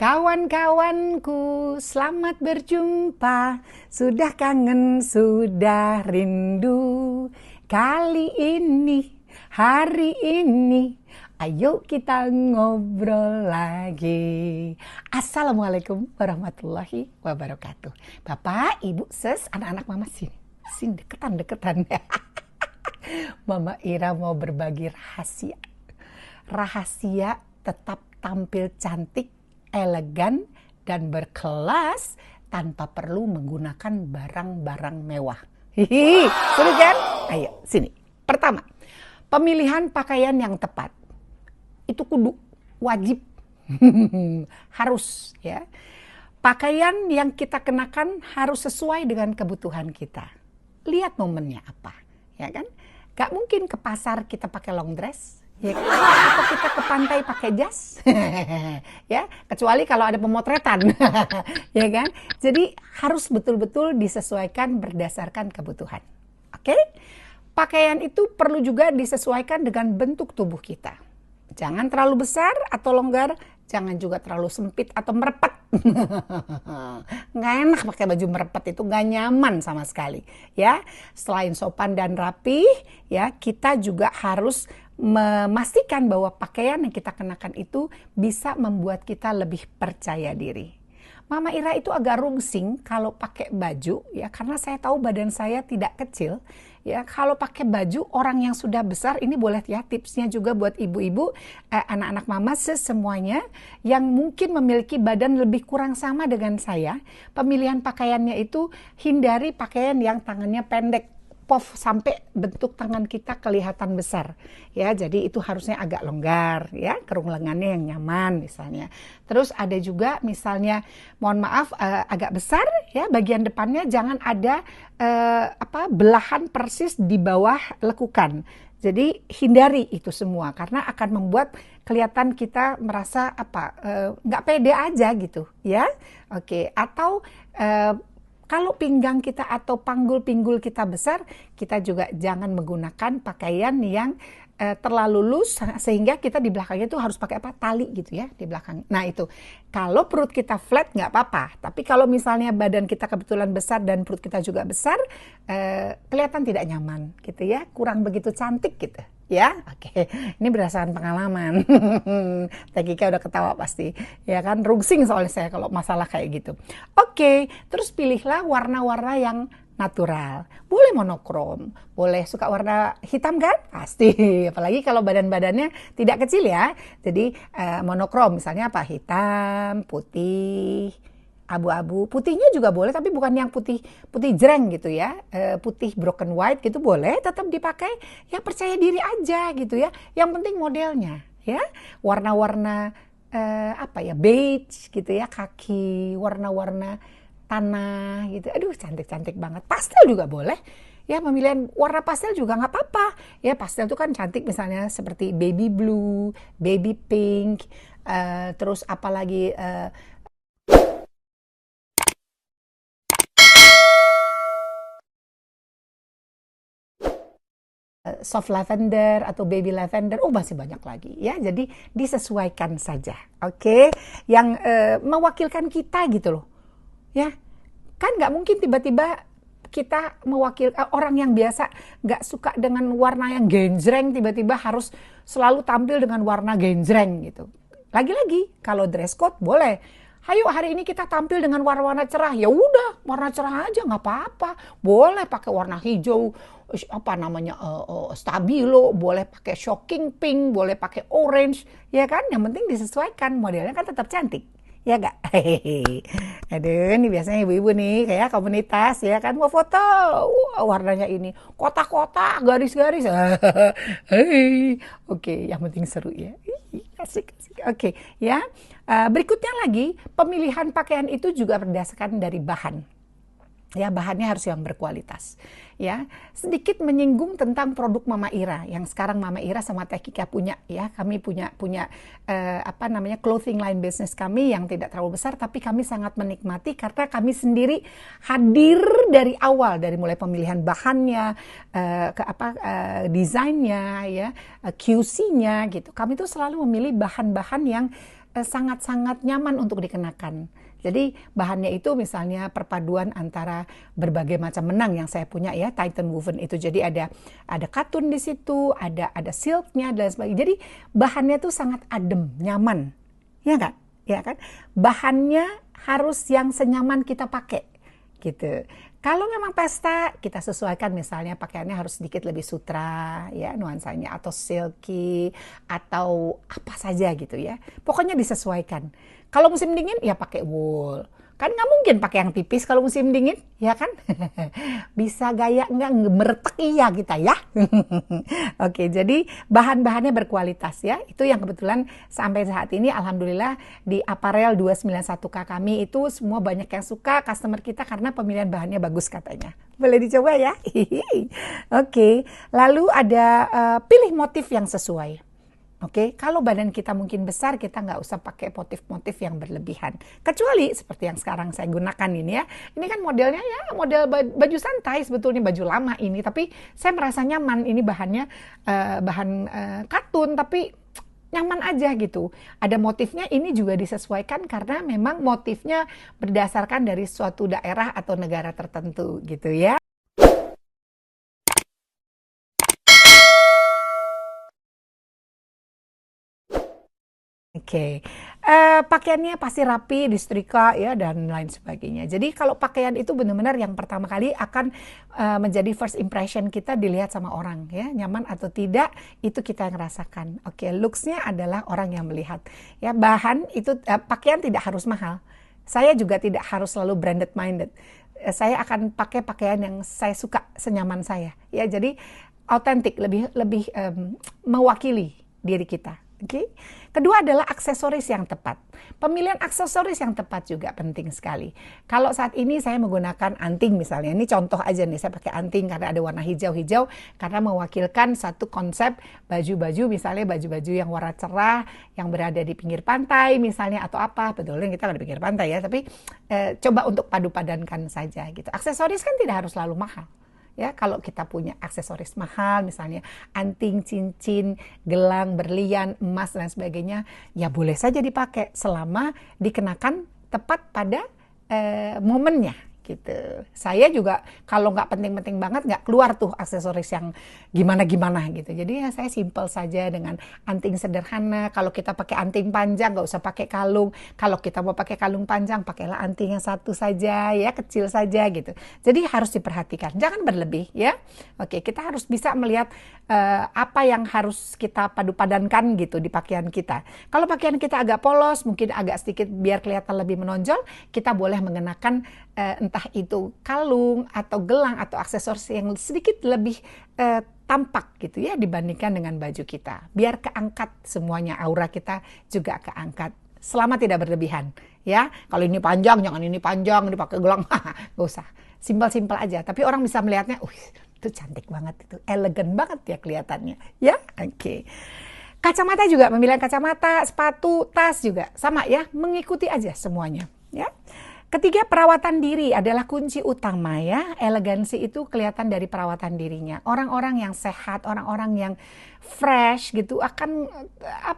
Kawan-kawanku, selamat berjumpa. Sudah kangen, sudah rindu. Kali ini, hari ini, ayo kita ngobrol lagi. Assalamualaikum warahmatullahi wabarakatuh. Bapak, Ibu, Ses, anak-anak Mama sini. Sini deketan. Mama Ira mau berbagi rahasia. Rahasia tetap tampil cantik, elegan, dan berkelas tanpa perlu menggunakan barang-barang mewah. Hihi, seru kan? Ayo, sini. Pertama, pemilihan pakaian yang tepat. Itu kudu, wajib, harus ya. Pakaian yang kita kenakan harus sesuai dengan kebutuhan kita. Lihat momennya apa, ya kan? Gak mungkin ke pasar kita pakai long dress. Ya, atau kita ke pantai pakai jas, ya, kecuali kalau ada pemotretan, ya kan? Jadi harus betul-betul disesuaikan berdasarkan kebutuhan. Oke? Pakaian itu perlu juga disesuaikan dengan bentuk tubuh kita. Jangan terlalu besar atau longgar, jangan juga terlalu sempit atau merepet. Nggak enak pakai baju merepet, itu nggak nyaman sama sekali. Ya, selain sopan dan rapi, ya kita juga harus memastikan bahwa pakaian yang kita kenakan itu bisa membuat kita lebih percaya diri. Mama Ira itu agak rungsing kalau pakai baju, ya, karena saya tahu badan saya tidak kecil. Ya, kalau pakai baju orang yang sudah besar, ini boleh ya tipsnya juga buat ibu-ibu, anak-anak mama semuanya yang mungkin memiliki badan lebih kurang sama dengan saya. Pemilihan pakaiannya itu hindari pakaian yang tangannya pendek, puff sampai bentuk tangan kita kelihatan besar. Ya, jadi itu harusnya agak longgar ya, kerung lengannya yang nyaman misalnya. Terus ada juga misalnya, mohon maaf, agak besar ya, bagian depannya jangan ada belahan persis di bawah lekukan. Jadi hindari itu semua karena akan membuat kelihatan kita merasa nggak pede aja gitu ya. Oke, atau kalau pinggang kita atau panggul-pinggul kita besar, kita juga jangan menggunakan pakaian yang terlalu loose sehingga kita di belakangnya itu harus pakai tali gitu ya di belakang. Nah itu, kalau perut kita flat nggak apa-apa, tapi kalau misalnya badan kita kebetulan besar dan perut kita juga besar, kelihatan tidak nyaman gitu ya, kurang begitu cantik gitu. Ya, oke. Ini berdasarkan pengalaman. Teh Kika udah ketawa pasti. Ya kan, rungsing soalnya saya kalau masalah kayak gitu. Oke, terus pilihlah warna-warna yang natural. Boleh monokrom, boleh suka warna hitam kan? Pasti. Apalagi kalau badan-badannya tidak kecil ya. Jadi monokrom misalnya apa? Hitam, putih, abu-abu. Putihnya juga boleh, tapi bukan yang putih jreng gitu ya. Putih broken white gitu boleh tetap dipakai. Ya percaya diri aja gitu ya. Yang penting modelnya ya. Warna-warna beige gitu ya, kaki, warna-warna tanah gitu. Aduh, cantik-cantik banget. Pastel juga boleh. Ya, pemilihan warna pastel juga nggak apa-apa. Ya, pastel itu kan cantik misalnya seperti baby blue, baby pink, terus apalagi soft lavender atau baby lavender, masih banyak lagi ya. Jadi disesuaikan saja, oke? Yang mewakilkan kita gitu loh, ya. Kan nggak mungkin tiba-tiba kita mewakili orang yang biasa nggak suka dengan warna yang genjreng, tiba-tiba harus selalu tampil dengan warna genjreng gitu. Lagi-lagi kalau dress code boleh. Ayo hari ini kita tampil dengan warna-warna cerah. Ya udah, warna cerah aja nggak apa-apa. Boleh pakai warna hijau, stabilo, boleh pakai shocking pink, boleh pakai orange, ya kan? Yang penting disesuaikan, modelnya kan tetap cantik. Ya gak? Aduh, ini biasanya ibu-ibu nih kayak komunitas ya kan, mau foto, warnanya ini kotak-kotak, garis-garis. Oke, yang penting seru ya. Asik. Oke, ya. Berikutnya lagi, pemilihan pakaian itu juga berdasarkan dari bahan. Ya, bahannya harus yang berkualitas. Ya, sedikit menyinggung tentang produk Mama Ira yang sekarang Mama Ira sama Teh Kika punya ya. Kami punya clothing line business kami yang tidak terlalu besar, tapi kami sangat menikmati karena kami sendiri hadir dari awal, dari mulai pemilihan bahannya, desainnya ya, QC-nya gitu. Kami tuh selalu memilih bahan-bahan yang sangat-sangat nyaman untuk dikenakan. Jadi bahannya itu misalnya perpaduan antara berbagai macam benang yang saya punya ya, Titan woven itu. Jadi ada katun di situ, ada silknya dan sebagainya. Jadi bahannya tuh sangat adem, nyaman. Ya kan? Ya kan? Bahannya harus yang senyaman kita pakai gitu. Kalau memang pesta, kita sesuaikan misalnya pakaiannya harus sedikit lebih sutra ya nuansanya, atau silky, atau apa saja gitu ya. Pokoknya disesuaikan. Kalau musim dingin ya pakai wool. Kan nggak mungkin pakai yang tipis kalau musim dingin, ya kan? Bisa gaya nggak meretek iya kita ya. Oke, jadi bahan-bahannya berkualitas ya. Itu yang kebetulan sampai saat ini alhamdulillah di Apparel 291K kami itu semua banyak yang suka customer kita karena pemilihan bahannya bagus katanya. Boleh dicoba ya. Oke, lalu ada pilih motif yang sesuai. Oke, kalau badan kita mungkin besar, kita nggak usah pakai motif-motif yang berlebihan. Kecuali seperti yang sekarang saya gunakan ini ya. Ini kan modelnya ya model baju santai, sebetulnya baju lama ini. Tapi saya merasa nyaman, ini bahannya bahan katun, tapi nyaman aja gitu. Ada motifnya, ini juga disesuaikan karena memang motifnya berdasarkan dari suatu daerah atau negara tertentu gitu ya. Oke, pakaiannya pasti rapi, disetrika ya dan lain sebagainya. Jadi kalau pakaian itu benar-benar yang pertama kali akan menjadi first impression kita dilihat sama orang ya, nyaman atau tidak itu kita yang rasakan. Oke, looks-nya adalah orang yang melihat. Ya, bahan itu pakaian tidak harus mahal. Saya juga tidak harus selalu branded minded. Saya akan pakai pakaian yang saya suka, senyaman saya. Ya, jadi autentik, lebih mewakili diri kita. Oke. Kedua adalah aksesoris yang tepat. Pemilihan aksesoris yang tepat juga penting sekali. Kalau saat ini saya menggunakan anting misalnya, ini contoh aja nih, saya pakai anting karena ada warna hijau-hijau karena mewakilkan satu konsep baju-baju, misalnya baju-baju yang warna cerah yang berada di pinggir pantai misalnya atau apa. Betulnya kita nggak di pinggir pantai ya, tapi coba untuk padu-padankan saja gitu. Aksesoris kan tidak harus selalu mahal. Ya, kalau kita punya aksesoris mahal, misalnya anting, cincin, gelang, berlian, emas, dan sebagainya, ya boleh saja dipakai selama dikenakan tepat pada momennya. Gitu. Saya juga kalau nggak penting-penting banget nggak keluar tuh aksesoris yang gimana-gimana gitu. Jadi ya saya simple saja dengan anting sederhana. Kalau kita pakai anting panjang nggak usah pakai kalung. Kalau kita mau pakai kalung panjang pakailah anting yang satu saja ya, kecil saja gitu. Jadi harus diperhatikan, jangan berlebih ya. Oke, kita harus bisa melihat apa yang harus kita padu-padankan gitu di pakaian kita. Kalau pakaian kita agak polos, mungkin agak sedikit biar kelihatan lebih menonjol, kita boleh mengenakan entah itu kalung atau gelang atau aksesoris yang sedikit lebih tampak gitu ya dibandingkan dengan baju kita. Biar keangkat semuanya, aura kita juga keangkat. Selama tidak berlebihan ya. Kalau ini panjang, jangan ini panjang, ini pakai gelang, nggak usah. Simpel-simpel aja. Tapi orang bisa melihatnya, itu cantik banget, itu elegan banget ya kelihatannya. Ya, oke. Kacamata juga, pemilihan kacamata, sepatu, tas juga sama ya, mengikuti aja semuanya ya. Ketiga, perawatan diri adalah kunci utama ya. Elegansi itu kelihatan dari perawatan dirinya. Orang-orang yang sehat, orang-orang yang fresh gitu akan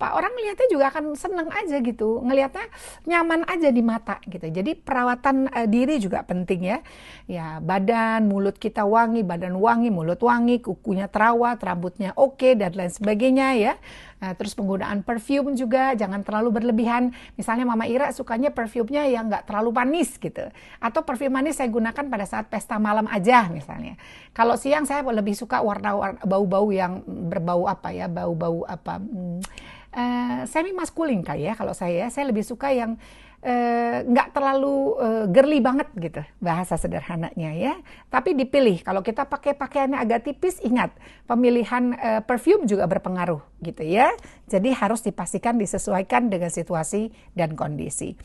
orang ngelihatnya juga akan seneng aja gitu. Ngelihatnya nyaman aja di mata gitu. Jadi perawatan diri juga penting ya. Ya, badan, mulut kita wangi, badan wangi, mulut wangi, kukunya terawat, rambutnya oke dan lain sebagainya ya. Terus penggunaan perfume juga jangan terlalu berlebihan. Misalnya Mama Ira sukanya perfumenya yang nggak terlalu manis gitu. Atau parfum manis saya gunakan pada saat pesta malam aja misalnya. Kalau siang saya lebih suka warna-warna bau-bau yang berbau bau-bau semi maskulin kali ya. Kalau saya lebih suka yang nggak terlalu girly banget gitu bahasa sederhananya ya, tapi dipilih. Kalau kita pakai pakaiannya agak tipis, ingat pemilihan perfume juga berpengaruh gitu ya, jadi harus dipastikan disesuaikan dengan situasi dan kondisi.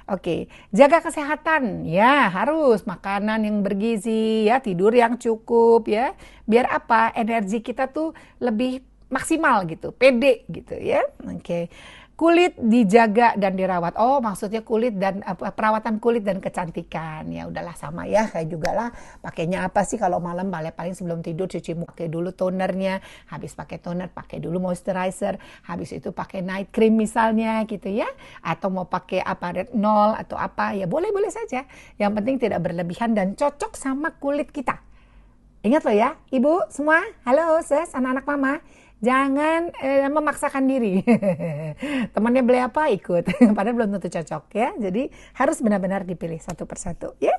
Oke, jaga kesehatan ya, harus makanan yang bergizi ya, tidur yang cukup ya, biar energi kita tuh lebih maksimal gitu, pede gitu ya. Oke. Kulit dijaga dan dirawat. Oh, maksudnya kulit dan perawatan kulit dan kecantikan. Ya udahlah sama ya, kayak juga lah. Pakainya apa sih kalau malam? Paling sebelum tidur cuci muka, pakai dulu tonernya, habis pakai toner, pakai dulu moisturizer, habis itu pakai night cream misalnya gitu ya. Atau mau pakai apa retinol atau apa, ya boleh-boleh saja. Yang penting tidak berlebihan dan cocok sama kulit kita. Ingat loh ya, ibu semua, halo sis, anak-anak mama. Jangan memaksakan diri. Temannya beli apa ikut. Padahal belum tentu cocok ya. Jadi harus benar-benar dipilih satu persatu ya.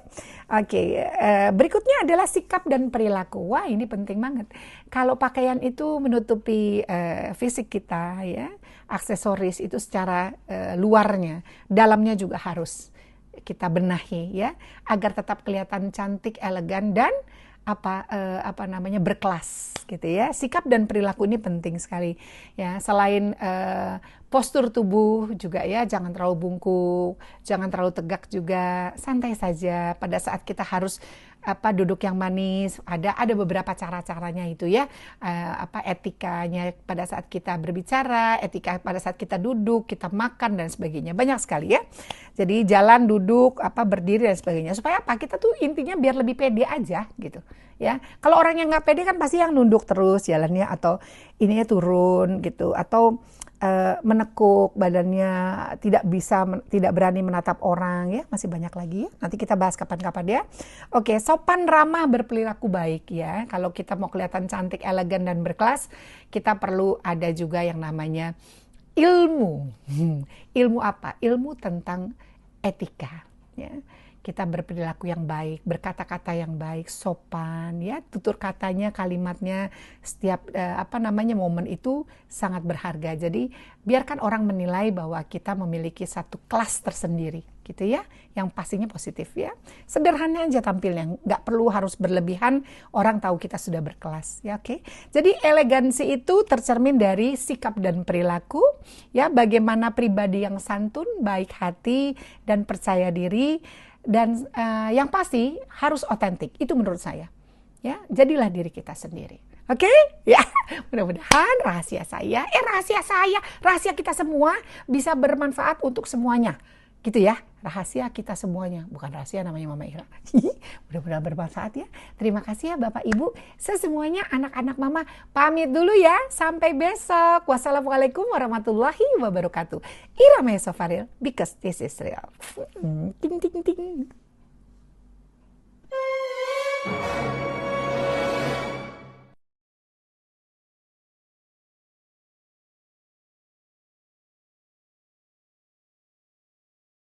Oke, berikutnya adalah sikap dan perilaku. Wah, ini penting banget. Kalau pakaian itu menutupi fisik kita ya, aksesoris itu secara luarnya, dalamnya juga harus kita benahi ya, agar tetap kelihatan cantik, elegan dan apa namanya berkelas gitu ya. Sikap dan perilaku ini penting sekali ya. Selain postur tubuh juga ya, jangan terlalu bungkuk, jangan terlalu tegak juga, santai saja. Pada saat kita harus duduk yang manis, ada beberapa cara-caranya itu ya, etikanya pada saat kita berbicara, etika pada saat kita duduk, kita makan dan sebagainya, banyak sekali ya. Jadi jalan, duduk, berdiri dan sebagainya, supaya kita tuh intinya biar lebih pede aja gitu ya. Kalau orang yang nggak pede kan pasti yang nunduk terus jalannya, atau ininya turun gitu, atau menekuk badannya, tidak berani menatap orang ya. Masih banyak lagi ya, nanti kita bahas kapan-kapan ya. Oke, sopan, ramah, berperilaku baik ya. Kalau kita mau kelihatan cantik, elegan dan berkelas, kita perlu ada juga yang namanya ilmu. Ilmu apa? Ilmu tentang etika ya. Kita berperilaku yang baik, berkata-kata yang baik, sopan ya, tutur katanya, kalimatnya, setiap momen itu sangat berharga. Jadi biarkan orang menilai bahwa kita memiliki satu kelas tersendiri gitu ya, yang pastinya positif ya. Sederhana aja tampilnya, nggak perlu harus berlebihan, orang tahu kita sudah berkelas ya. Oke. Jadi elegansi itu tercermin dari sikap dan perilaku ya, bagaimana pribadi yang santun, baik hati dan percaya diri. Dan yang pasti harus otentik, itu menurut saya ya. Jadilah diri kita sendiri, oke? Ya, mudah-mudahan rahasia kita semua bisa bermanfaat untuk semuanya gitu ya. Rahasia kita semuanya, bukan rahasia namanya Mama Ira. Mudah-mudahan bermanfaat ya. Terima kasih ya Bapak Ibu semuanya, anak-anak Mama pamit dulu ya, sampai besok. Wassalamualaikum warahmatullahi wabarakatuh. Ira Mesofaril, because this is real. Ting ting ting.